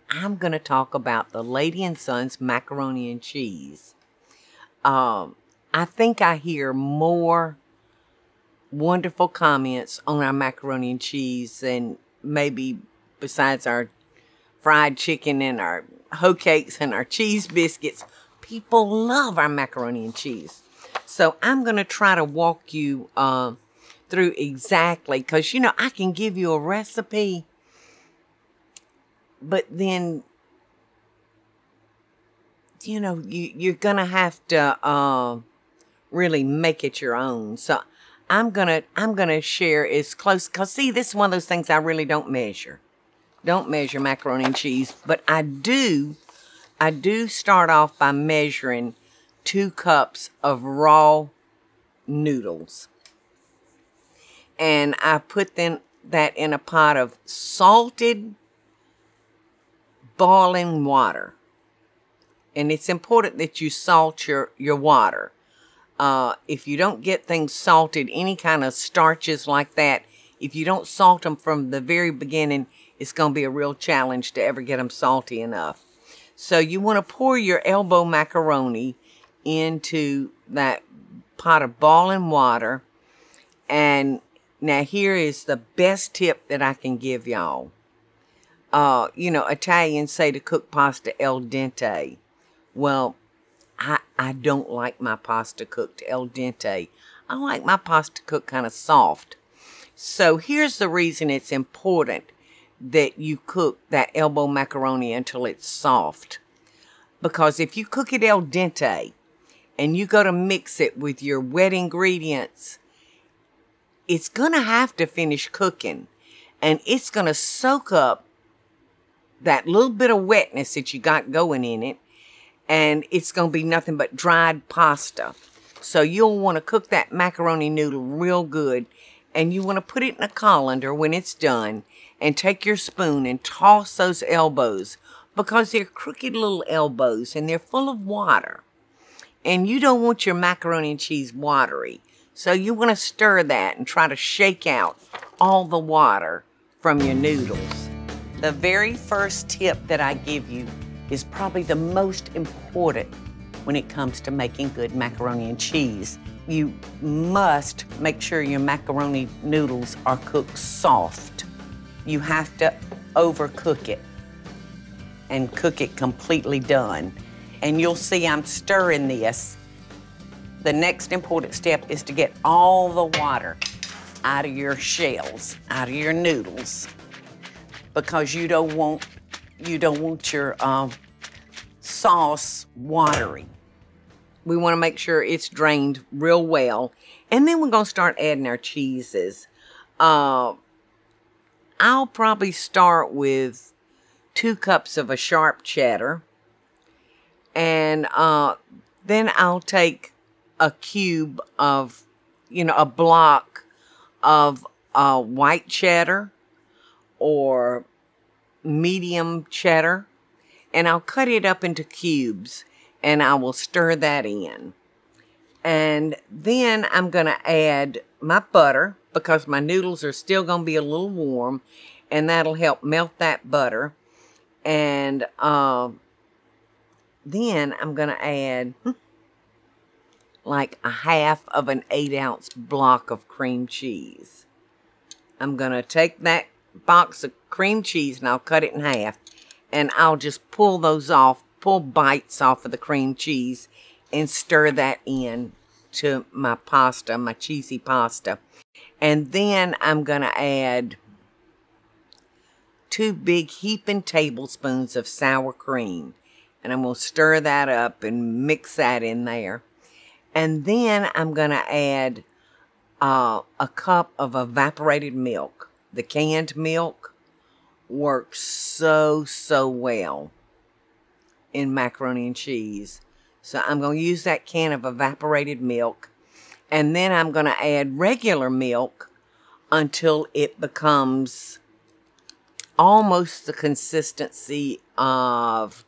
I'm going to talk about the Lady and Sons Macaroni and Cheese. I think I hear more wonderful comments on our macaroni and cheese than maybe besides our fried chicken and our hoe cakes and our cheese biscuits. People love our macaroni and cheese. So I'm going to try to walk you through exactly, because, you know, I can give you a recipe, but then, you know, you're going to have to really make it your own. So I'm gonna share as close, because see, this is one of those things I really don't measure. Don't measure macaroni and cheese, but I do start off by measuring 2 cups of raw noodles. And I put that in a pot of salted boiling water. And it's important that you salt your water. If you don't get things salted, any kind of starches like that, if you don't salt them from the very beginning, it's going to be a real challenge to ever get them salty enough. So you want to pour your elbow macaroni into that pot of boiling water. And now here is the best tip that I can give y'all. You know, Italians say to cook pasta al dente. Well, I don't like my pasta cooked al dente. I like my pasta cooked kind of soft. So here's the reason it's important that you cook that elbow macaroni until it's soft. Because if you cook it al dente and you go to mix it with your wet ingredients, it's going to have to finish cooking. And it's going to soak up that little bit of wetness that you got going in it. And it's going to be nothing but dried pasta. So you'll want to cook that macaroni noodle real good. And you want to put it in a colander when it's done. And take your spoon and toss those elbows. Because they're crooked little elbows and they're full of water. And you don't want your macaroni and cheese watery. So you want to stir that and try to shake out all the water from your noodles. The very first tip that I give you is probably the most important when it comes to making good macaroni and cheese. You must make sure your macaroni noodles are cooked soft. You have to overcook it and cook it completely done. And you'll see I'm stirring this. The next important step is to get all the water out of your shells, out of your noodles, because you don't want your sauce watery. We want to make sure it's drained real well. And then we're going to start adding our cheeses. I'll probably start with 2 cups of a sharp cheddar. And then I'll take a cube of, a block of white cheddar or medium cheddar. And I'll cut it up into cubes. And I will stir that in. And then I'm going to add my butter, because my noodles are still going to be a little warm. And that'll help melt that butter. And then I'm going to add like a half of an 8-ounce block of cream cheese. I'm going to take that box of cream cheese and I'll cut it in half. And I'll just pull bites off of the cream cheese and stir that in to my pasta, my cheesy pasta. And then I'm going to add 2 big heaping tablespoons of sour cream. And I'm going to stir that up and mix that in there. And then I'm going to add a cup of evaporated milk. The canned milk works so well in macaroni and cheese. So I'm going to use that can of evaporated milk. And then I'm going to add regular milk until it becomes almost the consistency of,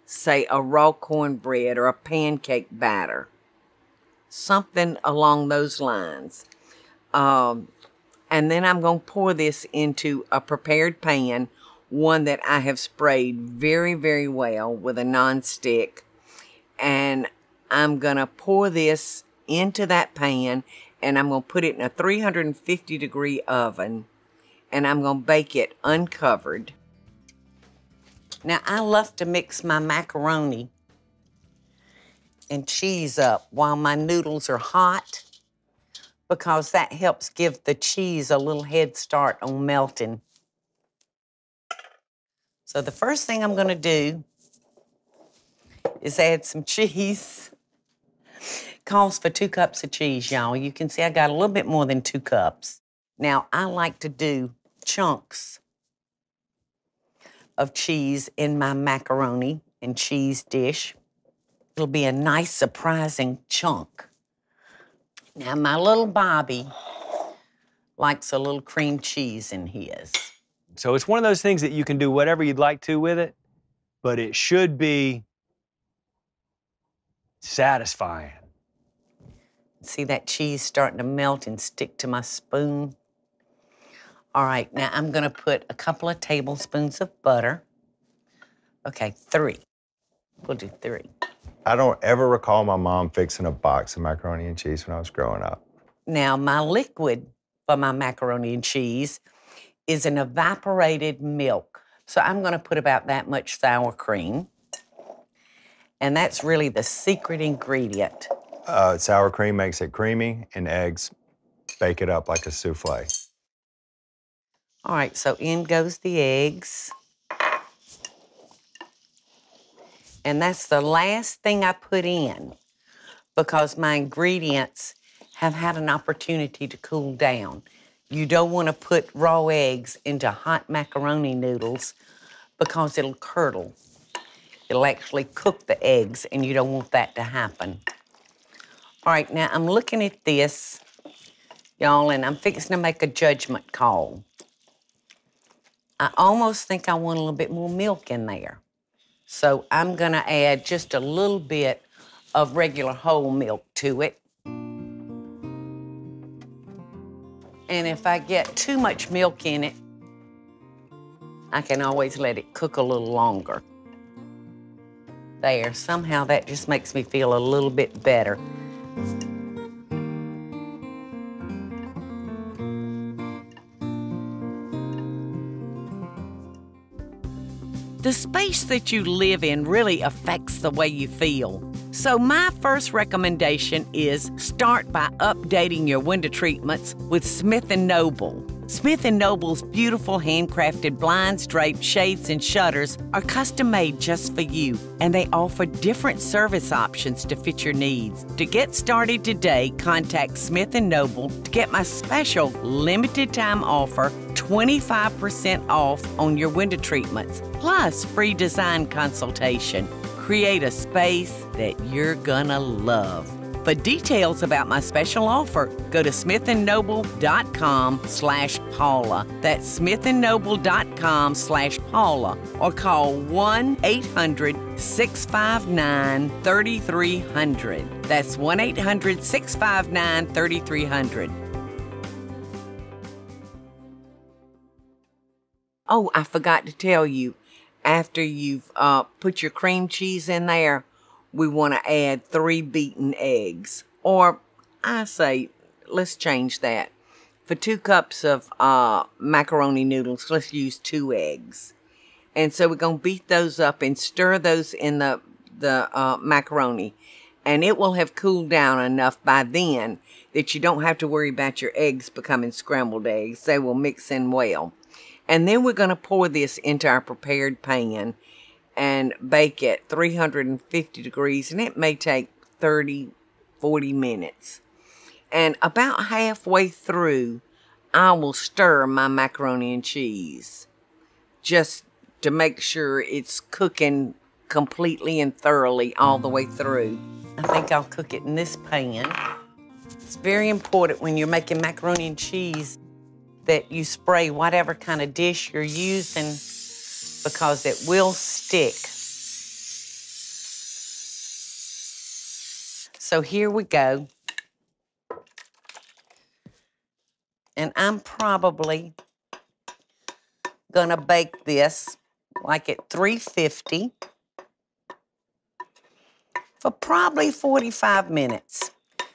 say, a raw cornbread or a pancake batter. Something along those lines. And then I'm going to pour this into a prepared pan one that I have sprayed very, very well with a nonstick. And I'm going to pour this into that pan, and I'm going to put it in a 350-degree oven, and I'm going to bake it uncovered. Now, I love to mix my macaroni and cheese up while my noodles are hot, because that helps give the cheese a little head start on melting. So the first thing I'm going to do is add some cheese. Calls for 2 cups of cheese, y'all. You can see I got a little bit more than 2 cups. Now, I like to do chunks of cheese in my macaroni and cheese dish. It'll be a nice, surprising chunk. Now, my little Bobby likes a little cream cheese in his. So it's one of those things that you can do whatever you'd like to with it, but it should be satisfying. See that cheese starting to melt and stick to my spoon? All right, now I'm gonna put a couple of tablespoons of butter. Okay, 3. We'll do 3. I don't ever recall my mom fixing a box of macaroni and cheese when I was growing up. Now, my liquid for my macaroni and cheese is an evaporated milk. So I'm gonna put about that much sour cream. And that's really the secret ingredient. Sour cream makes it creamy, and eggs bake it up like a souffle. All right, so in goes the eggs. And that's the last thing I put in, because my ingredients have had an opportunity to cool down. You don't want to put raw eggs into hot macaroni noodles because it'll curdle. It'll actually cook the eggs, and you don't want that to happen. All right, now I'm looking at this, y'all, and I'm fixing to make a judgment call. I almost think I want a little bit more milk in there. So I'm gonna add just a little bit of regular whole milk to it. And if I get too much milk in it, I can always let it cook a little longer. There, somehow that just makes me feel a little bit better. The space that you live in really affects the way you feel. So my first recommendation is start by updating your window treatments with Smith & Noble. Smith & Noble's beautiful handcrafted blinds, drapes, shades, and shutters are custom made just for you, and they offer different service options to fit your needs. To get started today, contact Smith & Noble to get my special limited time offer, 25% off on your window treatments, plus free design consultation. Create a space that you're gonna love. For details about my special offer, go to smithandnoble.com/Paula. That's smithandnoble.com/Paula, or call 1-800-659-3300. That's 1-800-659-3300. Oh, I forgot to tell you, after you've put your cream cheese in there, we want to add 3 beaten eggs. Or I say, let's change that. For 2 cups of macaroni noodles, let's use 2 eggs. And so we're going to beat those up and stir those in the macaroni. And it will have cooled down enough by then that you don't have to worry about your eggs becoming scrambled eggs. They will mix in well. And then we're going to pour this into our prepared pan and bake it 350 degrees, and it may take 30, 40 minutes. And about halfway through, I will stir my macaroni and cheese just to make sure it's cooking completely and thoroughly all the way through. I think I'll cook it in this pan. It's very important when you're making macaroni and cheese that you spray whatever kind of dish you're using, because it will stick. So here we go. And I'm probably gonna bake this like at 350 for probably 45 minutes.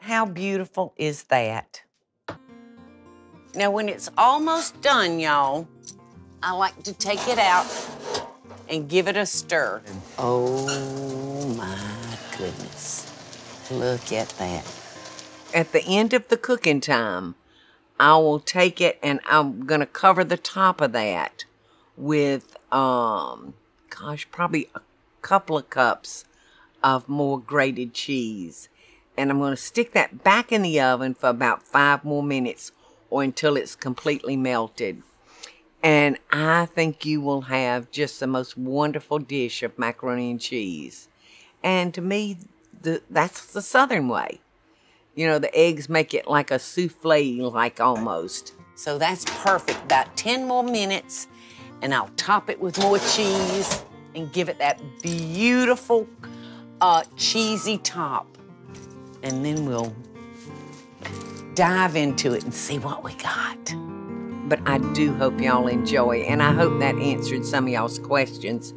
How beautiful is that? Now, when it's almost done, y'all, I like to take it out and give it a stir. Oh, my goodness. Look at that. At the end of the cooking time, I will take it and I'm going to cover the top of that with, probably a couple of cups of more grated cheese. And I'm going to stick that back in the oven for about 5 more minutes or until it's completely melted. And I think you will have just the most wonderful dish of macaroni and cheese. And to me, that's the Southern way. You know, the eggs make it like a souffle, like almost. So that's perfect. About 10 more minutes, and I'll top it with more cheese and give it that beautiful cheesy top. And then we'll dive into it and see what we got. But I do hope y'all enjoy, and I hope that answered some of y'all's questions.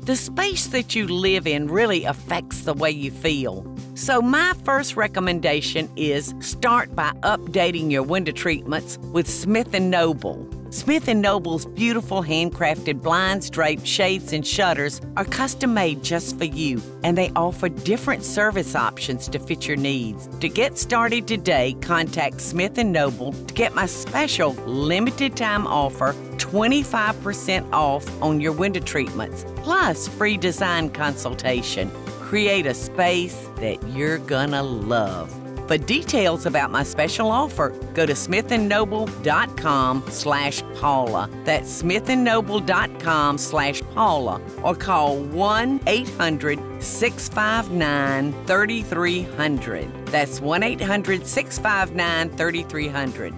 The space that you live in really affects the way you feel. So my first recommendation is start by updating your window treatments with Smith & Noble. Smith & Noble's beautiful handcrafted blinds, drapes, shades, and shutters are custom made just for you, and they offer different service options to fit your needs. To get started today, contact Smith & Noble to get my special limited time offer, 25% off on your window treatments, plus free design consultation. Create a space that you're gonna love. For details about my special offer, go to smithandnoble.com/Paula. That's smithandnoble.com/Paula, or call 1-800-659-3300. That's 1-800-659-3300.